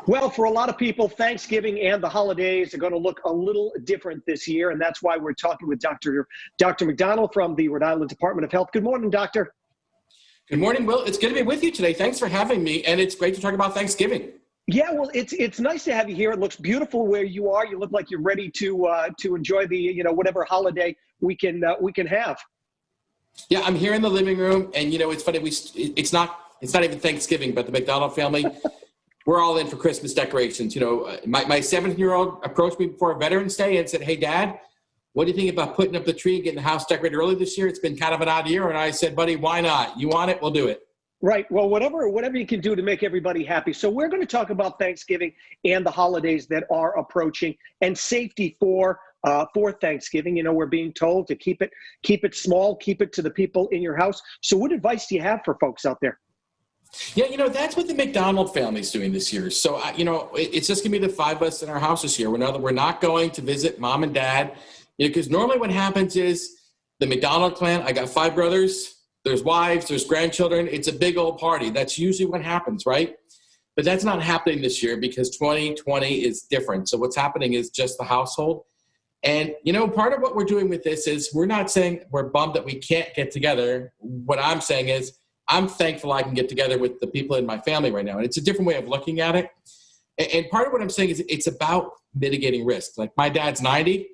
Well, for a lot of people, Thanksgiving and the holidays are going to look a little different this year, and that's why we're talking with Dr. McDonald from the Rhode Island Department of Health. Good morning, Doctor. Good morning, Will. It's good to be with you today. Thanks for having me, and it's great to talk about Thanksgiving. Yeah, well, it's nice to have you here. It looks beautiful where you are. You look like you're ready to enjoy the whatever holiday we can have. Yeah, I'm here in the living room, and it's funny. It's not even Thanksgiving, but the McDonald family. We're all in for Christmas decorations. My 7-year-old approached me before Veterans Day and said, "Hey, Dad, what do you think about putting up the tree and getting the house decorated early this year? It's been kind of an odd year." And I said, "Buddy, why not? You want it? We'll do it." Right. Well, whatever you can do to make everybody happy. So we're going to talk about Thanksgiving and the holidays that are approaching and safety for Thanksgiving. We're being told to keep it small, keep it to the people in your house. So what advice do you have for folks out there? Yeah, that's what the McDonald family's doing this year. So, it's just going to be the 5 of us in our house this year. We're not going to visit Mom and Dad, because normally what happens is the McDonald clan, I got 5 brothers, there's wives, there's grandchildren. It's a big old party. That's usually what happens, right? But that's not happening this year because 2020 is different. So what's happening is just the household. And, part of what we're doing with this is we're not saying we're bummed that we can't get together. What I'm saying is I'm thankful I can get together with the people in my family right now. And it's a different way of looking at it. And part of what I'm saying is it's about mitigating risk. Like my dad's 90,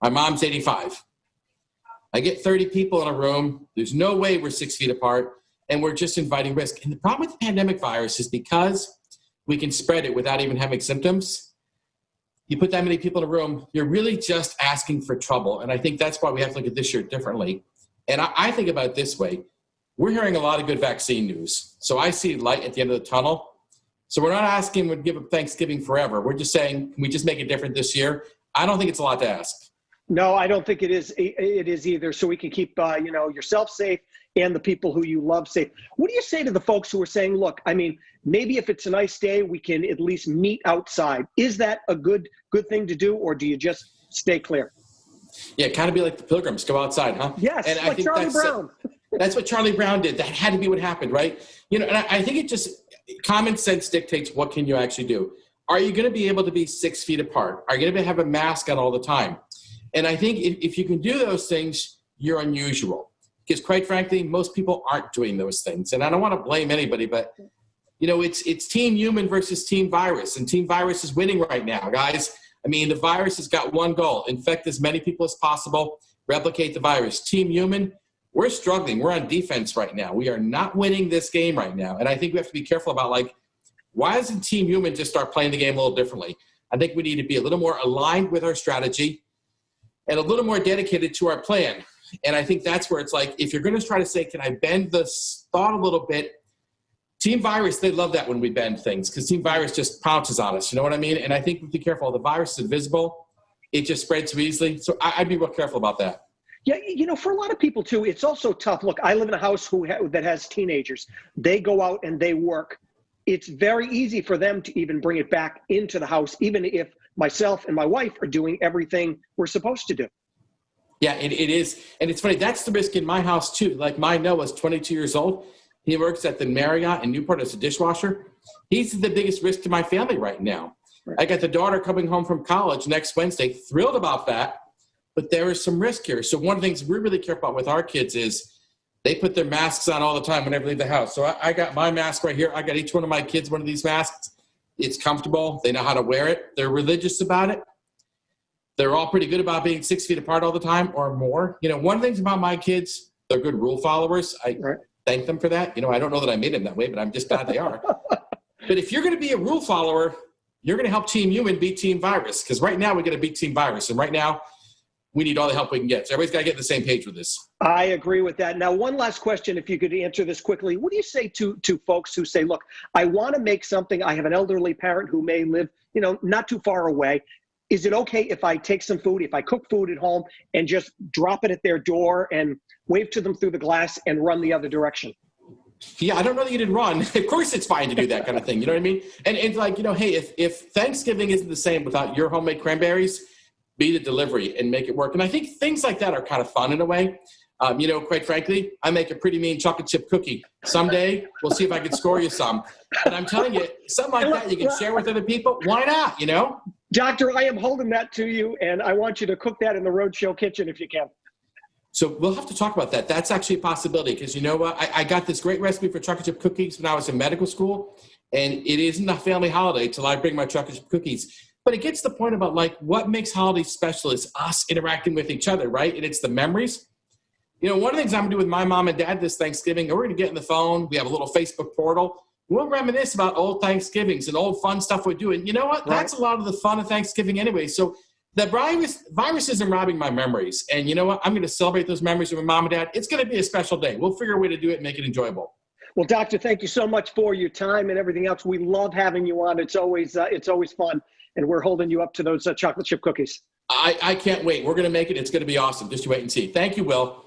my mom's 85. I get 30 people in a room. There's no way we're 6 feet apart, and we're just inviting risk. And the problem with the pandemic virus is because we can spread it without even having symptoms. You put that many people in a room, you're really just asking for trouble. And I think that's why we have to look at this year differently. And I think about it this way. We're hearing a lot of good vaccine news. So I see light at the end of the tunnel. So we're not asking we'd give up Thanksgiving forever. We're just saying, can we just make it different this year? I don't think it's a lot to ask. No, I don't think it is either. So we can keep, yourself safe and the people who you love safe. What do you say to the folks who are saying, look, maybe if it's a nice day, we can at least meet outside. Is that a good thing to do, or do you just stay clear? Yeah, kind of be like the Pilgrims, go outside, huh? Yes, and like Charlie Brown. That's what Charlie Brown did. That had to be what happened, right? And I think it just, common sense dictates what can you actually do. Are you going to be able to be 6 feet apart? Are you going to have a mask on all the time? And I think if you can do those things, you're unusual. Because quite frankly, most people aren't doing those things. And I don't want to blame anybody, but it's team human versus team virus. And team virus is winning right now, guys. The virus has got one goal: infect as many people as possible, replicate the virus. Team human, we're struggling. We're on defense right now. We are not winning this game right now. And I think we have to be careful about, why doesn't team human just start playing the game a little differently? I think we need to be a little more aligned with our strategy and a little more dedicated to our plan. And I think that's where it's if you're going to try to say, can I bend the thought a little bit? Team virus, they love that when we bend things because team virus just pounces on us. You know what I mean? And I think we have to be careful. The virus is invisible. It just spreads so easily. So I'd be real careful about that. Yeah, for a lot of people too, it's also tough. Look, I live in a house that has teenagers. They go out and they work. It's very easy for them to even bring it back into the house, even if myself and my wife are doing everything we're supposed to do. Yeah, it is. And it's funny, that's the risk in my house too. My Noah's 22 years old. He works at the Marriott in Newport as a dishwasher. He's the biggest risk to my family right now. Right. I got the daughter coming home from college next Wednesday, thrilled about that, but there is some risk here. So one of the things we're really careful about with our kids is they put their masks on all the time whenever they leave the house. So I got my mask right here. I got each one of my kids one of these masks. It's comfortable. They know how to wear it. They're religious about it. They're all pretty good about being 6 feet apart all the time or more. One of the things about my kids, they're good rule followers. I thank them for that. I don't know that I made them that way, but I'm just glad they are. But if you're going to be a rule follower, you're going to help Team Human beat Team Virus. Because right now we got to beat Team Virus. And right now we need all the help we can get. So everybody's got to get on the same page with this. I agree with that. Now, one last question, if you could answer this quickly. What do you say to folks who say, look, I want to make something. I have an elderly parent who may live, not too far away. Is it okay if I take some food, if I cook food at home and just drop it at their door and wave to them through the glass and run the other direction? Yeah, I don't know that you didn't run. Of course it's fine to do that kind of thing. You know what I mean? And it's hey, if Thanksgiving isn't the same without your homemade cranberries, be the delivery and make it work. And I think things like that are kind of fun in a way. Quite frankly, I make a pretty mean chocolate chip cookie. Someday, we'll see if I can score you some. But I'm telling you, something like that you can share with other people. Why not, Doctor, I am holding that to you, and I want you to cook that in the Roadshow kitchen if you can. So we'll have to talk about that. That's actually a possibility because you know what? I got this great recipe for chocolate chip cookies when I was in medical school, and it isn't a family holiday till I bring my chocolate chip cookies. But it gets to the point about what makes holidays special is us interacting with each other, right? And it's the memories. One of the things I'm going to do with my mom and dad this Thanksgiving, we're going to get on the phone. We have a little Facebook portal. We'll reminisce about old Thanksgivings and old fun stuff we do. And you know what? Right. That's a lot of the fun of Thanksgiving anyway. So the virus isn't robbing my memories. And you know what? I'm going to celebrate those memories with my mom and dad. It's going to be a special day. We'll figure a way to do it and make it enjoyable. Well, Doctor, thank you so much for your time and everything else. We love having you on. It's always fun. And we're holding you up to those chocolate chip cookies. I can't wait. We're going to make it. It's going to be awesome. Just you wait and see. Thank you, Will.